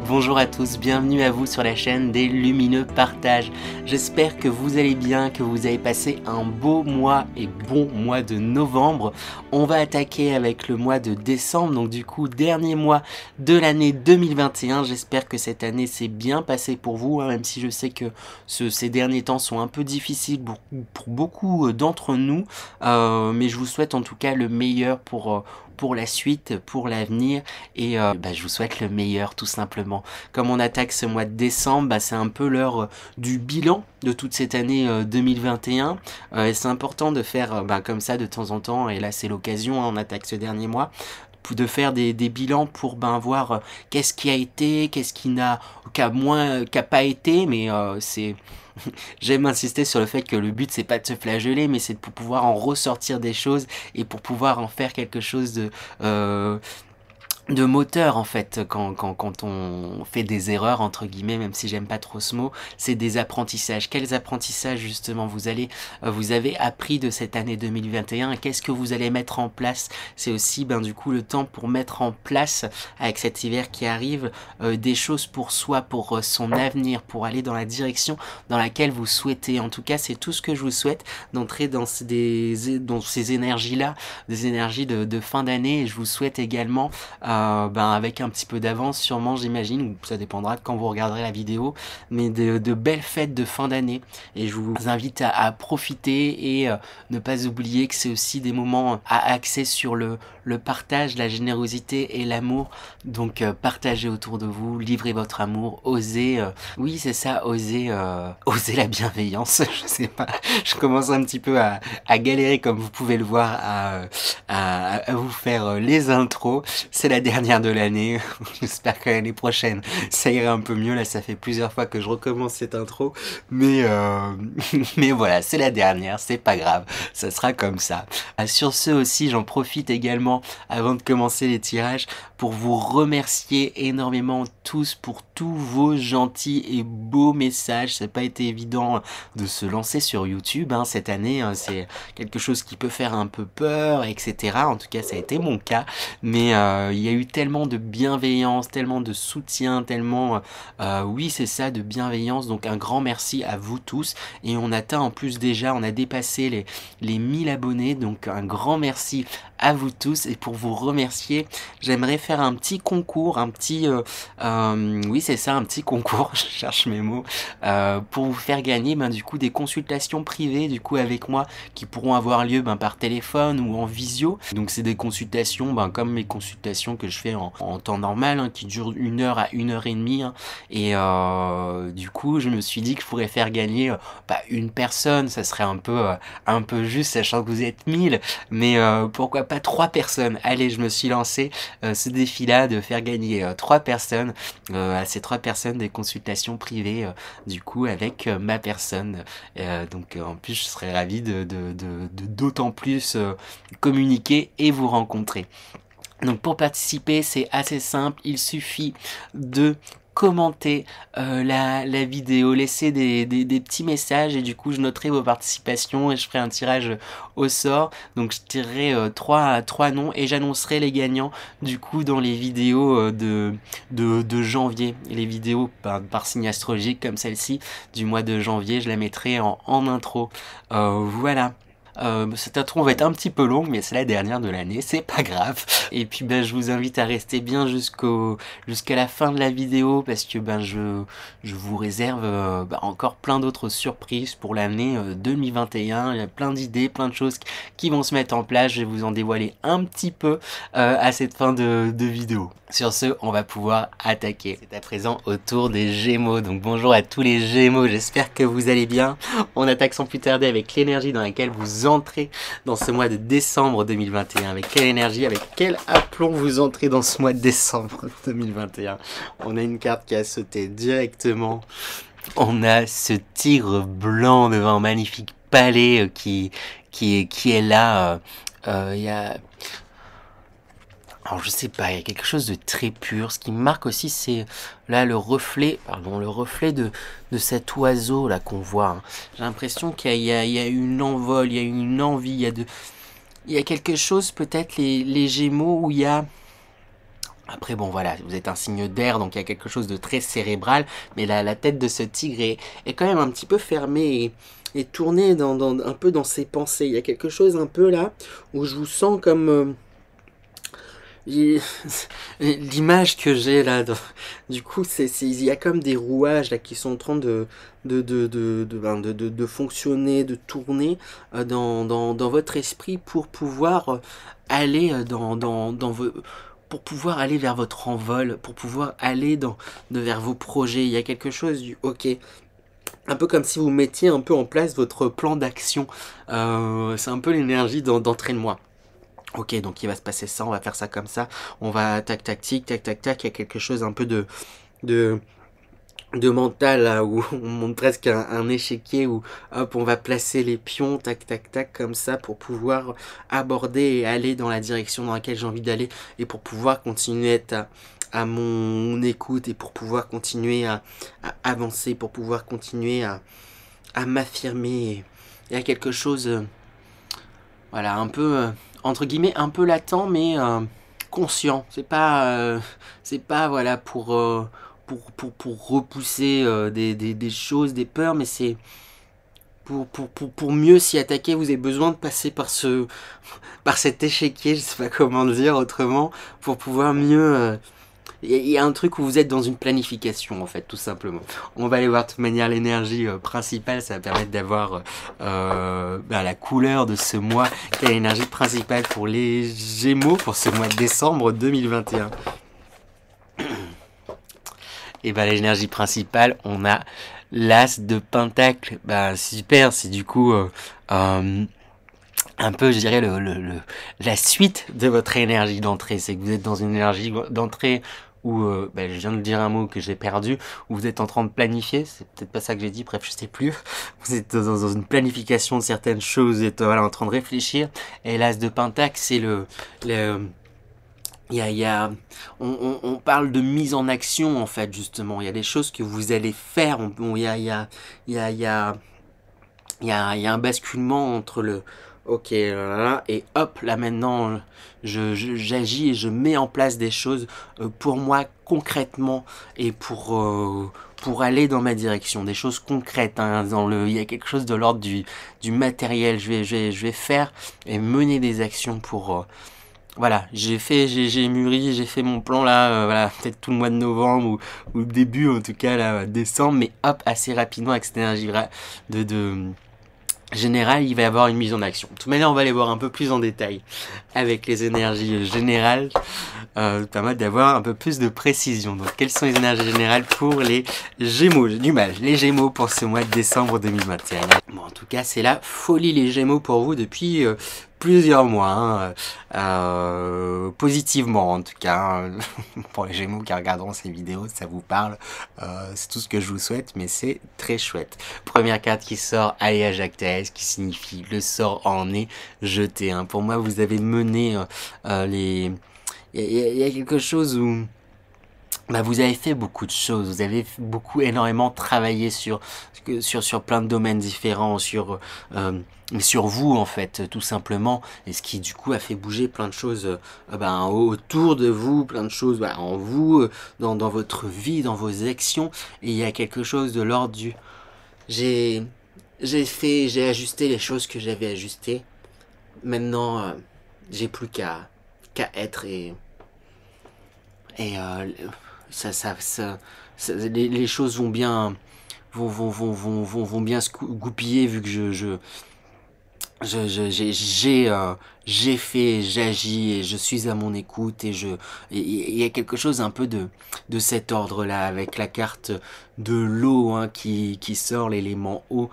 Bonjour à tous, bienvenue à vous sur la chaîne des Lumineux Partages. J'espère que vous allez bien, que vous avez passé un beau mois et bon mois de novembre. On va attaquer avec le mois de décembre, donc du coup dernier mois de l'année 2021. J'espère que cette année s'est bien passée pour vous, même si je sais que ces derniers temps sont un peu difficiles pour beaucoup d'entre nous. Mais je vous souhaite en tout cas le meilleur pour la suite, pour l'avenir, et je vous souhaite le meilleur tout simplement. Comme on attaque ce mois de décembre, c'est un peu l'heure du bilan de toute cette année 2021, et c'est important de faire comme ça de temps en temps, et là c'est l'occasion, on attaque ce dernier mois, de faire des bilans pour voir qu'est-ce qui a été, qu'est-ce qui qu'a pas été, mais c'est j'aime insister sur le fait que le but c'est pas de se flageller, mais c'est pour pouvoir en ressortir des choses et pour pouvoir en faire quelque chose de moteur en fait quand on fait des erreurs entre guillemets, même si j'aime pas trop ce mot. C'est des apprentissages. Quels apprentissages justement vous avez appris de cette année 2021 et qu'est-ce que vous allez mettre en place? C'est aussi du coup le temps pour mettre en place avec cet hiver qui arrive des choses pour soi, pour son avenir, pour aller dans la direction dans laquelle vous souhaitez. En tout cas c'est tout ce que je vous souhaite, d'entrer dans ces énergies là, des énergies de fin d'année. Et je vous souhaite également avec un petit peu d'avance sûrement, j'imagine, ou ça dépendra de quand vous regarderez la vidéo, mais de belles fêtes de fin d'année. Et je vous invite à profiter et ne pas oublier que c'est aussi des moments à axer sur le partage, la générosité et l'amour. Donc partagez autour de vous, livrez votre amour, osez, oui c'est ça, osez la bienveillance. Je sais pas, je commence un petit peu à galérer comme vous pouvez le voir à vous faire les intros. C'est la dernière de l'année. J'espère que l'année prochaine ça ira un peu mieux. Là ça fait plusieurs fois que je recommence cette intro, mais mais voilà, c'est la dernière, c'est pas grave, ça sera comme ça. Sur ce aussi, j'en profite également avant de commencer les tirages pour vous remercier énormément tous pour tous vos gentils et beaux messages. Ça n'a pas été évident de se lancer sur YouTube cette année, c'est quelque chose qui peut faire un peu peur, etc. En tout cas ça a été mon cas, mais il y a eu tellement de bienveillance, tellement de soutien, tellement oui c'est ça, de bienveillance. Donc un grand merci à vous tous, et on atteint en plus déjà, on a dépassé les 1000 abonnés, donc un grand merci à vous tous. Et pour vous remercier, j'aimerais faire un petit concours, oui c'est ça, un petit concours, je cherche mes mots, pour vous faire gagner du coup des consultations privées du coup avec moi, qui pourront avoir lieu par téléphone ou en visio. Donc c'est des consultations comme mes consultations que je fais en temps normal, qui durent 1 heure à 1 heure et demie, et du coup je me suis dit que je pourrais faire gagner une personne, ça serait un peu juste sachant que vous êtes 1000, mais pourquoi pas 3 personnes. Allez, je me suis lancé ce défi là de faire gagner 3 personnes, à ces 3 personnes des consultations privées du coup avec ma personne. Donc en plus je serais ravi de d'autant plus communiquer et vous rencontrer. Donc pour participer c'est assez simple, il suffit de commenter la vidéo, laisser des petits messages, et du coup je noterai vos participations et je ferai un tirage au sort. Donc je tirerai trois noms et j'annoncerai les gagnants du coup dans les vidéos de janvier. Les vidéos par signe astrologique comme celle-ci du mois de janvier, je la mettrai en intro. Voilà. Cette intro va être un petit peu longue, mais c'est la dernière de l'année, c'est pas grave. Et puis je vous invite à rester bien jusqu'à la fin de la vidéo, parce que je vous réserve encore plein d'autres surprises pour l'année 2021. Il y a plein d'idées, plein de choses qui vont se mettre en place. Je vais vous en dévoiler un petit peu à cette fin de vidéo. Sur ce, on va pouvoir attaquer. C'est à présent au tour des Gémeaux. Donc bonjour à tous les Gémeaux, j'espère que vous allez bien. On attaque sans plus tarder avec l'énergie dans laquelle vous entrez dans ce mois de décembre 2021. Avec quelle énergie, avec quel aplomb vous entrez dans ce mois de décembre 2021. On a une carte qui a sauté directement. On a ce tigre blanc devant un magnifique palais qui est là. Il y a... Alors je sais pas, il y a quelque chose de très pur. Ce qui me marque aussi, c'est là le reflet de cet oiseau là qu'on voit. J'ai l'impression qu'il y a une envol, il y a une envie, il y a quelque chose peut-être les Gémeaux où il y a Après, bon, voilà, vous êtes un signe d'air, donc il y a quelque chose de très cérébral, mais la tête de ce tigre est quand même un petit peu fermée et tournée un peu dans ses pensées. Il y a quelque chose un peu là où je vous sens comme... l'image que j'ai là, du coup, il y a comme des rouages là qui sont en train de fonctionner, de tourner dans votre esprit pour pouvoir aller dans vos pour pouvoir aller vers votre envol, pour pouvoir aller vers vos projets. Il y a quelque chose du ok. Un peu comme si vous mettiez un peu en place votre plan d'action. C'est un peu l'énergie d'entraînement. Ok, donc il va se passer ça, on va faire ça comme ça, on va tac tac tic, tac tac tac, il y a quelque chose un peu de, de mental là, où on monte presque un échiquier où hop, on va placer les pions, tac tac tac, comme ça pour pouvoir aborder et aller dans la direction dans laquelle j'ai envie d'aller et pour pouvoir continuer à être à mon écoute et pour pouvoir continuer à avancer, pour pouvoir continuer à m'affirmer. Il y a quelque chose... voilà, un peu, entre guillemets, un peu latent, mais conscient. C'est pas voilà, pour repousser des choses, des peurs, mais c'est pour mieux s'y attaquer, vous avez besoin de passer par cet échiquier, je sais pas comment le dire autrement, pour pouvoir mieux... il y a un truc où vous êtes dans une planification, en fait, tout simplement. On va aller voir de toute manière l'énergie principale, ça va permettre d'avoir la couleur de ce mois. Quelle est l'énergie principale pour les Gémeaux pour ce mois de décembre 2021? Et ben l'énergie principale, on a l'As de Pentacle. Bah super, c'est du coup un peu, je dirais, la suite de votre énergie d'entrée. C'est que vous êtes dans une énergie d'entrée où, je viens de dire un mot que j'ai perdu, où vous êtes en train de planifier, c'est peut-être pas ça que j'ai dit, bref, je sais plus. Vous êtes dans une planification de certaines choses, vous êtes voilà, en train de réfléchir. Et l'As de Pentacle, c'est on parle de mise en action, en fait, justement. Il y a des choses que vous allez faire. Il y a un basculement entre le ok là, et hop là maintenant j'agis et je mets en place des choses pour moi concrètement et pour aller dans ma direction, des choses concrètes hein, il y a quelque chose de l'ordre du matériel. Je vais faire et mener des actions pour voilà, j'ai mûri, j'ai fait mon plan là, voilà, peut-être tout le mois de novembre ou début en tout cas là, décembre, mais hop, assez rapidement avec cette énergie de général, il va y avoir une mise en action. De toute manière, on va aller voir un peu plus en détail avec les énergies générales, permettre d'avoir un peu plus de précision. Donc, quelles sont les énergies générales pour les Gémeaux? J'ai du mal. Les Gémeaux pour ce mois de décembre 2021. Bon, en tout cas, c'est la folie les Gémeaux pour vous depuis plusieurs mois, hein, positivement en tout cas, hein. Pour les Gémeaux qui regarderont ces vidéos, ça vous parle, c'est tout ce que je vous souhaite, mais c'est très chouette. Première carte qui sort, Alliage Actaes, qui signifie le sort en est jeté, hein. Pour moi, vous avez mené les... Il y a quelque chose où... Bah, vous avez fait beaucoup de choses, vous avez énormément travaillé sur plein de domaines différents, sur vous en fait, tout simplement, et ce qui du coup a fait bouger plein de choses autour de vous, plein de choses en vous, dans votre vie, dans vos actions, et il y a quelque chose de l'ordre du j'ai j'ai ajusté les choses que j'avais ajustées, maintenant j'ai plus qu'à être et les choses vont bien vont bien se goupiller vu que j'ai fait, j'agis et je suis à mon écoute et il y a quelque chose un peu de cet ordre-là avec la carte de l'eau hein, qui sort, l'élément eau.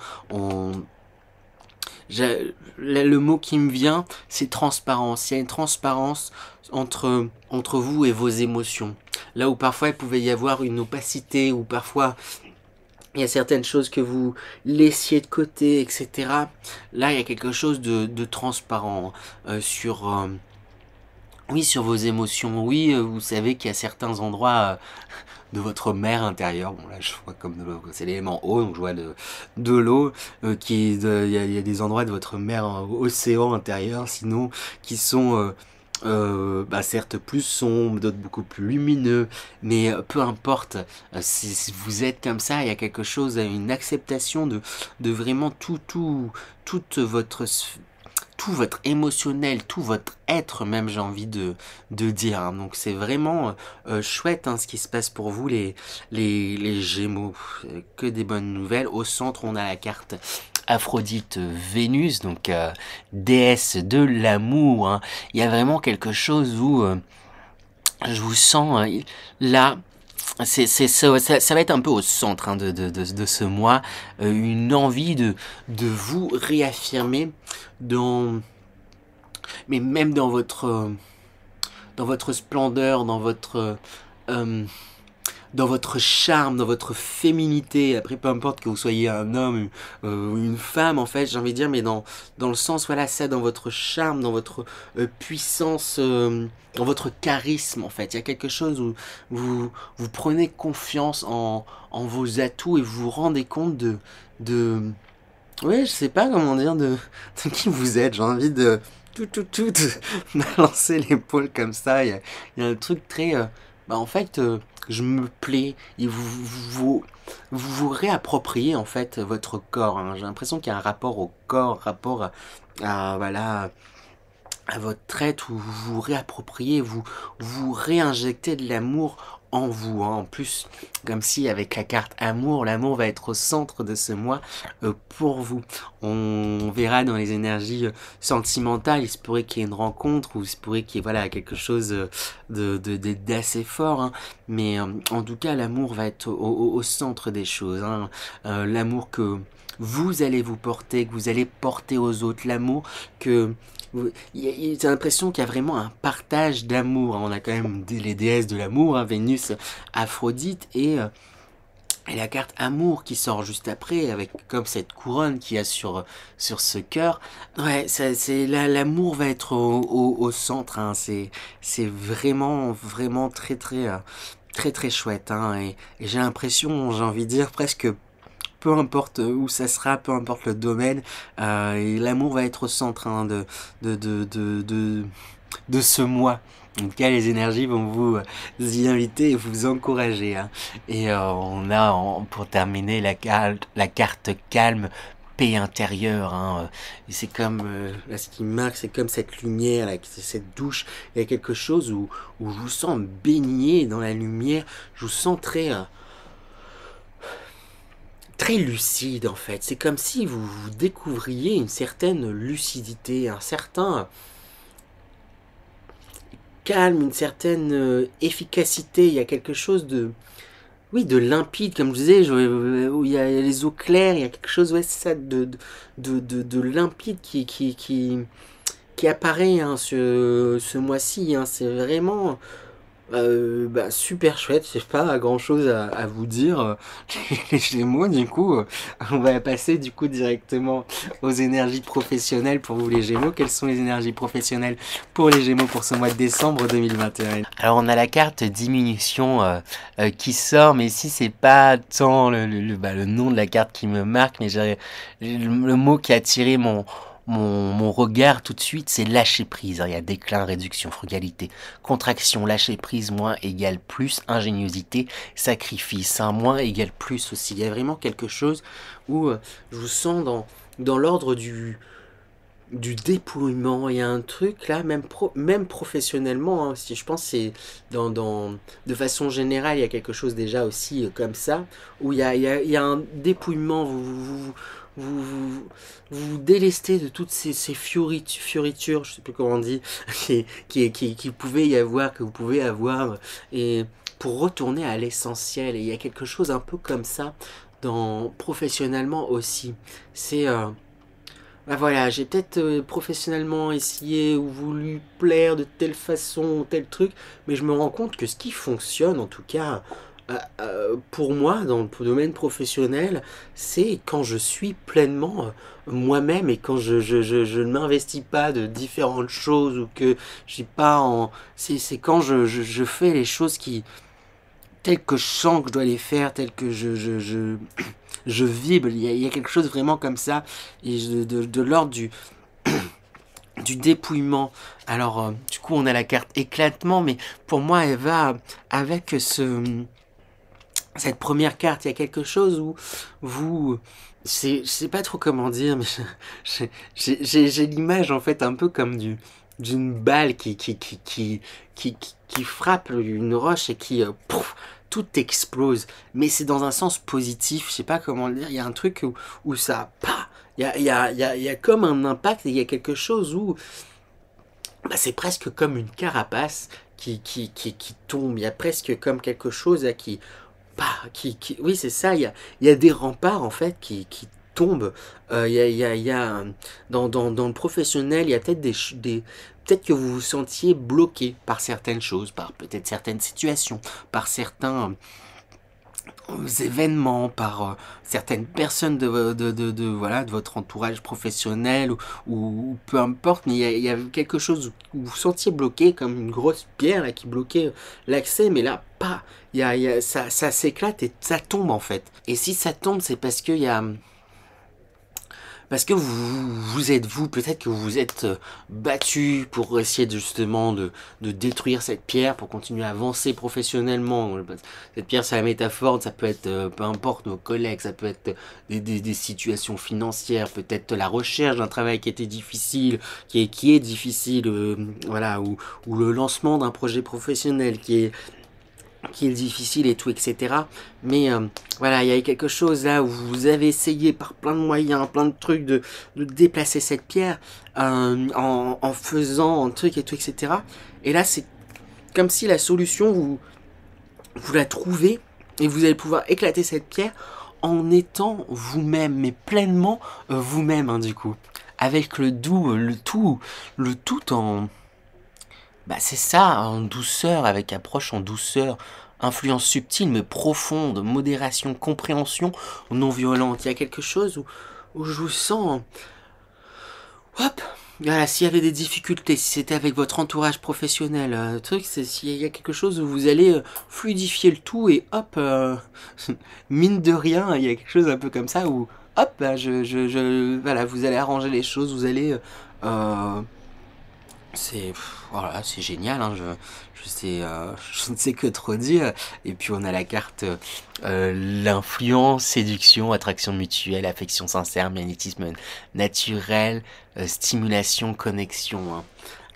Le mot qui me vient, c'est transparence. Il y a une transparence entre vous et vos émotions. Là où parfois il pouvait y avoir une opacité, ou parfois il y a certaines choses que vous laissiez de côté, etc. Là, il y a quelque chose de transparent oui, sur vos émotions. Oui, vous savez qu'il y a certains endroits de votre mer intérieure. Bon, là, je vois comme c'est l'élément eau, donc je vois de l'eau. Il y a des endroits de votre mer océan intérieur, sinon, qui sont bah certes plus sombres, d'autres beaucoup plus lumineux, mais peu importe, si vous êtes comme ça, il y a quelque chose, une acceptation de vraiment toute votre tout votre émotionnel, tout votre être même, j'ai envie de dire, hein. Donc c'est vraiment chouette, hein, ce qui se passe pour vous les Gémeaux. Que des bonnes nouvelles. Au centre, on a la carte Aphrodite Vénus, donc déesse de l'amour, hein. Il y a vraiment quelque chose où je vous sens là. Ça va être un peu au centre, hein, de ce mois, une envie de vous réaffirmer dans, mais même dans votre splendeur, euh, dans votre charme, dans votre féminité. Après, peu importe que vous soyez un homme ou une femme, en fait, j'ai envie de dire, mais dans le sens, voilà, ça, dans votre charme, dans votre puissance, dans votre charisme, en fait. Il y a quelque chose où vous prenez confiance en vos atouts et vous vous rendez compte de ouais, je sais pas comment dire, de qui vous êtes. J'ai envie de tout balancer l'épaule comme ça. Il y a un truc très, bah en fait, je me plais. Et vous réappropriez en fait votre corps, hein. J'ai l'impression qu'il y a un rapport au corps, rapport voilà, à votre traite où vous vous réappropriez, vous réinjectez de l'amour en vous, hein. En plus, comme si avec la carte amour, l'amour va être au centre de ce mois pour vous. On verra dans les énergies sentimentales, il se pourrait qu'il y ait une rencontre ou il se pourrait qu'il y ait voilà, quelque chose d'assez fort, hein. Mais en tout cas, l'amour va être au centre des choses, hein. L'amour que vous allez vous porter, que vous allez porter aux autres, l'amour que j'ai l'impression qu'il y a vraiment un partage d'amour, hein. On a quand même les déesses de l'amour, hein, Vénus, Aphrodite et la carte amour qui sort juste après avec comme cette couronne qu'il y a sur ce cœur. Ouais, l'amour va être au centre, hein. C'est vraiment très chouette, hein. Et j'ai l'impression, j'ai envie de dire presque peu importe où ça sera, peu importe le domaine, et l'amour va être au centre, hein, de, de, de, de, de ce mois. En tout cas, les énergies vont vous y inviter et vous encourager, hein. Et on a, pour terminer, la carte calme, paix intérieure, hein. Et c'est comme, là, ce qui marque, c'est comme cette lumière, là, cette douche. Il y a quelque chose où je vous sens baigné dans la lumière. Je vous sens très lucide en fait. C'est comme si vous découvriez une certaine lucidité, un certain calme, une certaine efficacité. Il y a quelque chose de, oui, de limpide, comme je disais, où il y a les eaux claires, il y a quelque chose, ouais, c'est ça, de limpide qui apparaît, hein, ce mois-ci, hein. C'est vraiment bah, super chouette, j'ai pas grand chose à vous dire. Les Gémeaux, du coup, on va passer du coup directement aux énergies professionnelles pour vous les Gémeaux. Quelles sont les énergies professionnelles pour les Gémeaux pour ce mois de décembre 2021? Alors on a la carte diminution qui sort, mais ici c'est pas tant le nom de la carte qui me marque, mais le mot qui a attiré mon regard tout de suite, c'est lâcher prise, hein. Il y a déclin, réduction, frugalité, contraction, lâcher prise, moins égale plus, ingéniosité, sacrifice, hein, moins égale plus aussi. Il y a vraiment quelque chose où je vous sens dans l'ordre du dépouillement. Il y a un truc là, même professionnellement, hein, si je pense c'est de façon générale, il y a quelque chose déjà aussi comme ça, où il y a un dépouillement, vous, vous, vous délestez de toutes ces fioritures, je sais plus comment on dit, qui pouvait y avoir, que vous pouvez avoir, et pour retourner à l'essentiel. Et il y a quelque chose un peu comme ça professionnellement aussi. C'est bah voilà, j'ai peut-être professionnellement essayé ou voulu plaire de telle façon, tel truc, mais je me rends compte que ce qui fonctionne, en tout cas pour moi, dans le domaine professionnel, c'est quand je suis pleinement moi-même et quand je ne m'investis pas de différentes choses ou que j'ai pas en... C'est quand je fais les choses telles que je sens que je dois les faire, telles que je vibre. Il y a quelque chose vraiment comme ça, et de l'ordre du dépouillement. Alors, du coup, on a la carte éclatement, mais pour moi, elle va avec cette première carte. Il y a quelque chose où vous... Je sais pas trop comment dire, mais j'ai l'image, en fait, un peu comme d'une balle qui frappe une roche et qui... pouf, tout explose. Mais c'est dans un sens positif, je sais pas comment le dire. Il y a un truc où ça... Pah, il y a comme un impact, et il y a quelque chose où bah, c'est presque comme une carapace qui tombe. Il y a presque comme quelque chose là, oui, c'est ça. Il y a des remparts en fait qui tombent. Il y a dans le professionnel, il y a peut-être peut-être que vous vous sentiez bloqué par certaines choses, par peut-être certaines situations, par certains événements, par certaines personnes voilà, de votre entourage professionnel ou peu importe, mais il y a quelque chose où vous vous sentiez bloqué comme une grosse pierre là, qui bloquait l'accès, mais là, pas, ça s'éclate et ça tombe en fait. Et si ça tombe, c'est parce qu'il y a parce que vous êtes vous, peut-être que vous vous êtes battu pour essayer justement de détruire cette pierre, pour continuer à avancer professionnellement. Cette pierre, c'est la métaphore, ça peut être, peu importe, nos collègues, ça peut être des situations financières, peut-être la recherche d'un travail qui était difficile, qui est difficile, voilà, ou le lancement d'un projet professionnel qui est difficile et tout, etc. Mais voilà, il y a quelque chose là où vous avez essayé par plein de moyens, plein de trucs de déplacer cette pierre en faisant un truc et tout, etc. Et là, c'est comme si la solution, vous la trouvez et vous allez pouvoir éclater cette pierre en étant vous-même, mais pleinement vous-même, hein, du coup. Avec le doux, le tout en... Bah c'est ça, en douceur, avec approche en douceur, influence subtile mais profonde, modération, compréhension non violente. Il y a quelque chose où je vous sens... Hop, voilà, s'il y avait des difficultés, si c'était avec votre entourage professionnel, le truc, c'est s'il y a quelque chose où vous allez fluidifier le tout et hop, mine de rien, il y a quelque chose un peu comme ça où hop, bah, voilà, vous allez arranger les choses, vous allez voilà, c'est génial, hein, je sais, je ne sais que trop dire. Et puis on a la carte l'influence, séduction, attraction mutuelle, affection sincère, magnétisme naturel, stimulation, connexion, hein.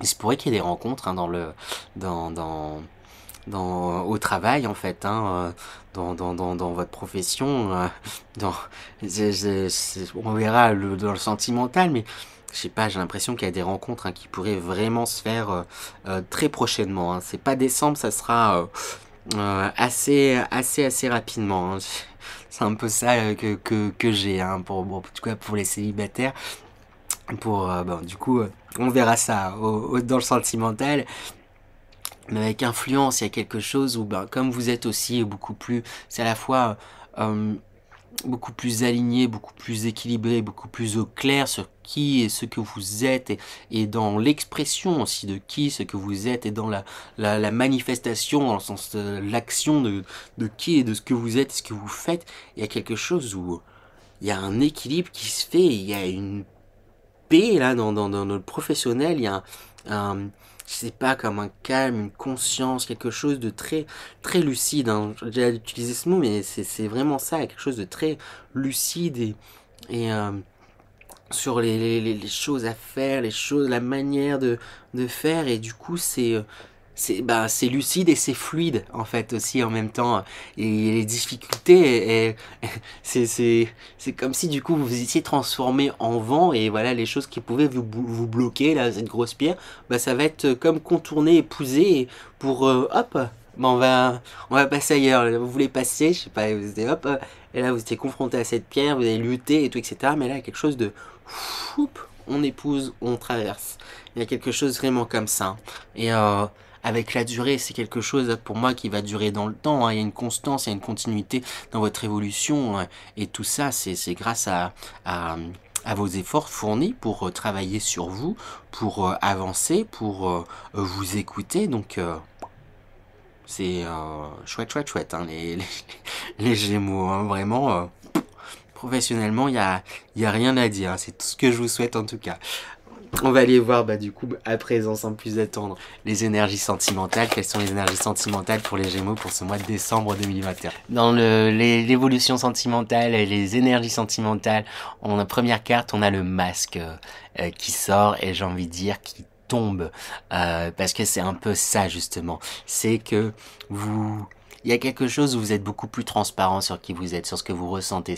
Il se pourrait qu'il y ait des rencontres, hein, dans, dans, au travail en fait, hein, dans votre profession, dans, on verra dans le sentimental, mais je sais pas, j'ai l'impression qu'il y a des rencontres, hein, qui pourraient vraiment se faire très prochainement, hein. C'est pas décembre, ça sera assez rapidement, hein. C'est un peu ça que j'ai, hein, en tout cas pour les célibataires. Bon, du coup, on verra ça dans le sentimental. Mais avec influence, il y a quelque chose où, ben, comme vous êtes aussi beaucoup plus, c'est à la fois beaucoup plus aligné, beaucoup plus équilibré, beaucoup plus au clair sur qui et ce que vous êtes, et dans l'expression aussi de qui, ce que vous êtes, et dans la manifestation, dans le sens de l'action de qui et de ce que vous êtes, ce que vous faites. Il y a quelque chose où il y a un équilibre qui se fait, il y a une paix là dans le professionnel, il y a je sais pas, comme un calme, une conscience, quelque chose de très lucide, hein. J'ai déjà utilisé ce mot, mais c'est vraiment ça, quelque chose de très lucide et sur les choses à faire, les choses, la manière de faire, et du coup c'est lucide et c'est fluide en fait aussi en même temps, et les difficultés c'est comme si du coup vous étiez transformé en vent, et voilà, les choses qui pouvaient vous bloquer là, cette grosse pierre, bah ça va être comme contourné, épousé pour hop, bah on va passer ailleurs. Vous voulez passer, je sais pas, vous étiez hop, et là vous étiez confronté à cette pierre, vous avez lutté et tout, etc. Mais là quelque chose de foup, on épouse, on traverse. Il y a quelque chose vraiment comme ça. Et avec la durée, c'est quelque chose pour moi qui va durer dans le temps, hein. Il y a une constance, il y a une continuité dans votre évolution, hein. Et tout ça, c'est grâce à vos efforts fournis pour travailler sur vous, pour avancer, pour vous écouter. Donc, c'est chouette, hein, les Gémeaux, hein, vraiment. Professionnellement, il y a rien à dire, hein. C'est tout ce que je vous souhaite en tout cas. On va aller voir du coup à présent sans plus attendre les énergies sentimentales. Quelles sont les énergies sentimentales pour les Gémeaux pour ce mois de décembre 2021? Dans l'évolution sentimentale et les énergies sentimentales, en première carte, on a le masque qui sort et j'ai envie de dire qui tombe parce que c'est un peu ça justement. C'est que il y a quelque chose où vous êtes beaucoup plus transparent sur qui vous êtes, sur ce que vous ressentez,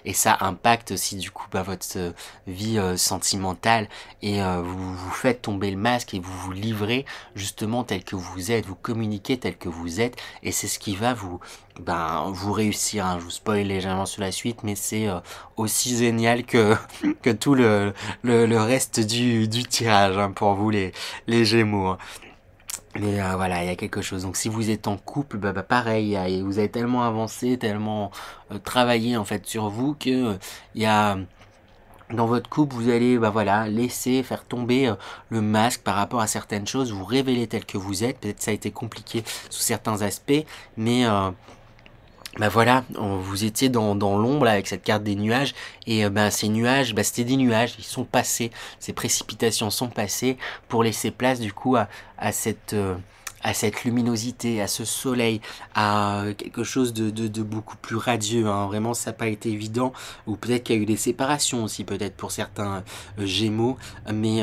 et ça impacte aussi du coup votre vie sentimentale et vous faites tomber le masque et vous vous livrez justement tel que vous êtes, vous communiquez tel que vous êtes et c'est ce qui va vous réussir. Hein. Je vous spoil légèrement sur la suite, mais c'est aussi génial que que tout le reste du tirage hein, pour vous les Gémeaux. Hein. Mais voilà, il y a quelque chose. Donc si vous êtes en couple, pareil, vous avez tellement avancé, tellement travaillé en fait sur vous que il y a dans votre couple, vous allez voilà, laisser faire tomber le masque par rapport à certaines choses, vous révéler tel que vous êtes. Peut-être ça a été compliqué sous certains aspects, mais voilà, vous étiez dans l'ombre avec cette carte des nuages et ces nuages, c'était des nuages, ils sont passés, ces précipitations sont passées pour laisser place du coup à cette luminosité, à ce soleil, à quelque chose de beaucoup plus radieux. Hein. Vraiment, ça n'a pas été évident. Ou peut-être qu'il y a eu des séparations aussi, peut-être pour certains Gémeaux. Mais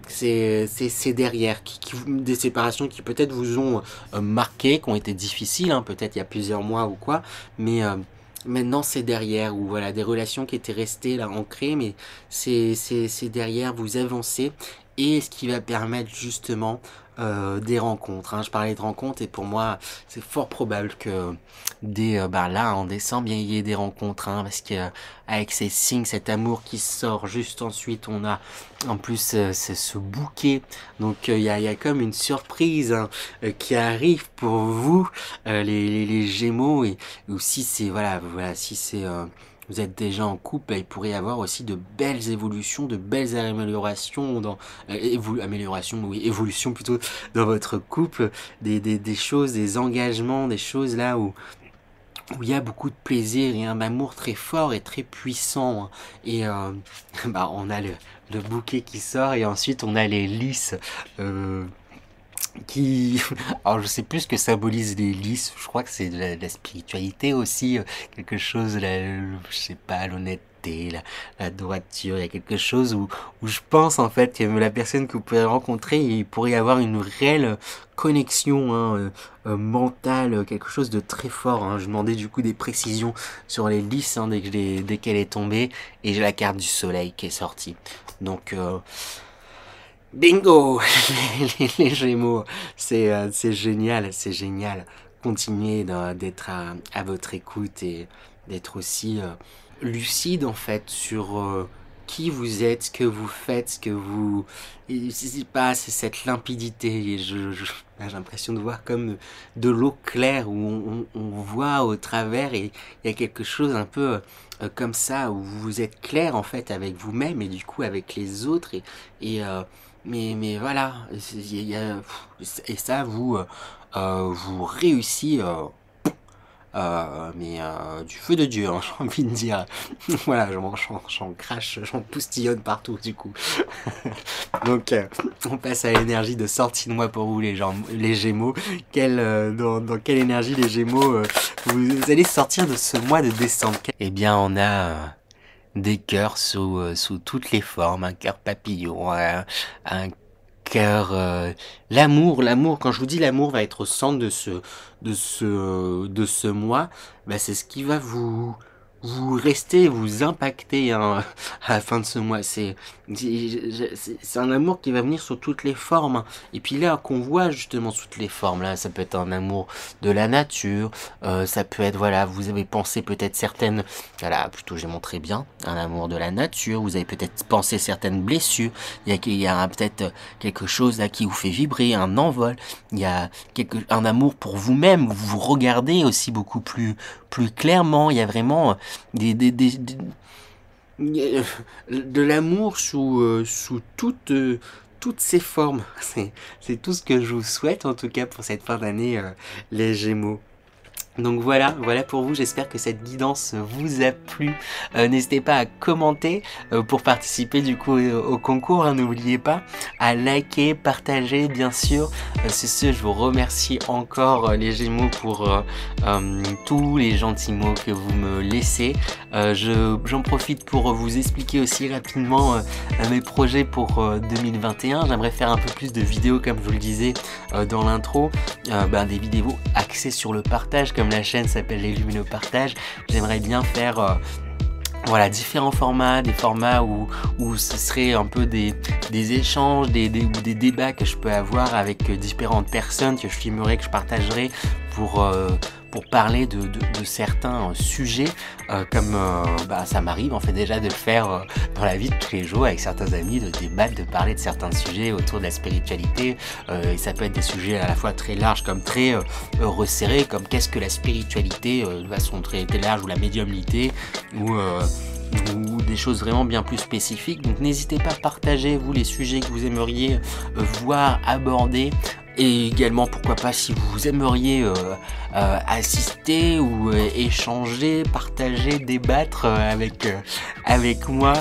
c'est derrière des séparations qui peut-être vous ont marqué, qui ont été difficiles, hein, peut-être il y a plusieurs mois ou quoi, mais maintenant c'est derrière, ou voilà, des relations qui étaient restées là ancrées, mais c'est derrière, vous avancez, et ce qui va permettre justement des rencontres. Hein. Je parlais de rencontres et pour moi c'est fort probable que là en décembre il y ait des rencontres hein, parce que avec ces signes, cet amour qui sort juste ensuite, on a en plus c'est ce bouquet. Donc il y a comme une surprise hein, qui arrive pour vous les Gémeaux et ou si c'est voilà si c'est vous êtes déjà en couple, il pourrait y avoir aussi de belles évolutions, de belles améliorations évolution plutôt dans votre couple, des choses, des engagements, des choses là où il y a beaucoup de plaisir et un amour très fort et très puissant. Hein. Et on a le bouquet qui sort et ensuite on a les lys qui... Alors je sais plus ce que symbolise les lys, je crois que c'est de la spiritualité aussi, quelque chose, je sais pas, l'honnêteté, la droiture, il y a quelque chose où je pense en fait que la personne que vous pouvez rencontrer, il pourrait y avoir une réelle connexion hein, mentale, quelque chose de très fort. Hein. Je demandais du coup des précisions sur les lys hein, dès qu'elle est tombée et j'ai la carte du soleil qui est sortie. Donc... Bingo les Gémeaux, c'est génial, c'est génial. Continuez d'être à votre écoute et d'être aussi lucide en fait sur qui vous êtes, ce que vous faites, ce que vous... C'est pas, c'est cette limpidité. Et j'ai l'impression de voir comme de l'eau claire où on voit au travers et il y a quelque chose un peu comme ça où vous êtes clair en fait avec vous-même et du coup avec les autres et mais voilà, et ça vous réussit du feu de Dieu, hein, j'ai envie de dire. Voilà, j'en crache, j'en poustillonne partout du coup. Donc on passe à l'énergie de sortie de moi pour vous les Gémeaux. Dans quelle énergie les Gémeaux vous allez sortir de ce mois de décembre? Eh bien on a des cœurs sous toutes les formes, un cœur papillon, un cœur l'amour quand je vous dis l'amour va être au centre de ce mois, c'est ce qui va vous rester, vous impacter hein, à la fin de ce mois. C'est un amour qui va venir sous toutes les formes. Hein. Et puis là, qu'on voit justement toutes les formes, là, ça peut être un amour de la nature, ça peut être, voilà, vous avez pensé peut-être certaines, voilà, plutôt j'ai montré bien, un amour de la nature, vous avez peut-être pensé certaines blessures, il y a peut-être quelque chose là qui vous fait vibrer, un envol, il y a un amour pour vous-même, vous vous regardez aussi beaucoup plus clairement, il y a vraiment de l'amour sous toutes ces formes. C'est tout ce que je vous souhaite en tout cas pour cette fin d'année les Gémeaux. Donc voilà pour vous, j'espère que cette guidance vous a plu. N'hésitez pas à commenter pour participer du coup au concours, hein. N'oubliez pas à liker, partager bien sûr. C'est ce, je vous remercie encore les Gémeaux pour tous les gentils mots que vous me laissez. J'en profite pour vous expliquer aussi rapidement mes projets pour 2021. J'aimerais faire un peu plus de vidéos comme je vous le disais dans l'intro, des vidéos axées sur le partage, comme la chaîne s'appelle Les Lumineux Partage. J'aimerais bien faire voilà, différents formats, des formats où ce serait un peu des échanges, ou des débats que je peux avoir avec différentes personnes que je filmerai, que je partagerai pour parler de certains sujets, comme ça m'arrive en fait déjà de le faire dans la vie de tous les jours avec certains amis, de débattre, de parler de certains sujets autour de la spiritualité. Et ça peut être des sujets à la fois très larges comme très resserrés, comme qu'est-ce que la spiritualité de façon très large, ou la médiumnité, ou des choses vraiment bien plus spécifiques. Donc n'hésitez pas à partager vous les sujets que vous aimeriez voir aborder. Et également, pourquoi pas, si vous aimeriez assister ou échanger, partager, débattre avec moi.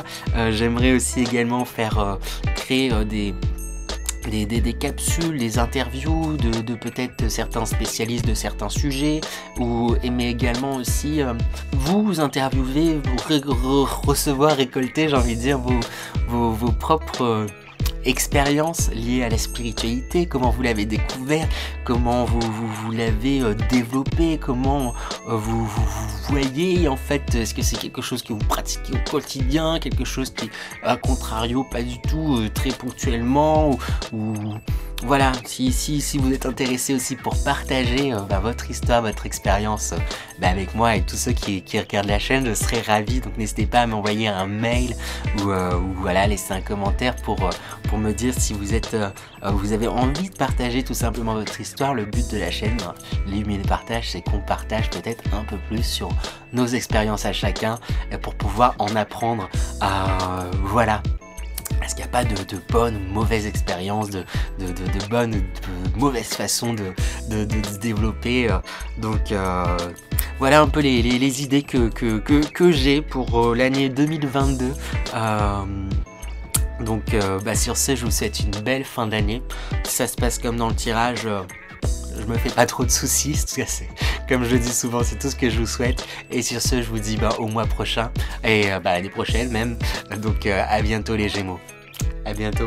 J'aimerais aussi également faire créer des capsules, des interviews de peut-être certains spécialistes de certains sujets, mais également aussi vous interviewer, vous recevoir, récolter, j'ai envie de dire, vos propres expérience liée à la spiritualité, comment vous l'avez découvert, comment vous l'avez développé, comment vous voyez en fait, est-ce que c'est quelque chose que vous pratiquez au quotidien, quelque chose qui à contrario pas du tout, très ponctuellement, ou voilà, si vous êtes intéressé aussi pour partager votre histoire, votre expérience avec moi et tous ceux qui regardent la chaîne, je serais ravi. Donc n'hésitez pas à m'envoyer un mail ou voilà, laisser un commentaire pour me dire si vous avez envie de partager tout simplement votre histoire. Le but de la chaîne, les Lumineux Partage, c'est qu'on partage peut-être un peu plus sur nos expériences à chacun pour pouvoir en apprendre. Voilà. Parce qu'il n'y a pas de bonne ou mauvaise expérience, de bonne ou de mauvaise façon de se développer. Donc voilà un peu les idées que j'ai pour l'année 2022. Donc sur ce, je vous souhaite une belle fin d'année. Si ça se passe comme dans le tirage, je me fais pas trop de soucis. C'est, comme je le dis souvent, c'est tout ce que je vous souhaite. Et sur ce, je vous dis au mois prochain et l'année prochaine même. Donc à bientôt les Gémeaux. À bientôt.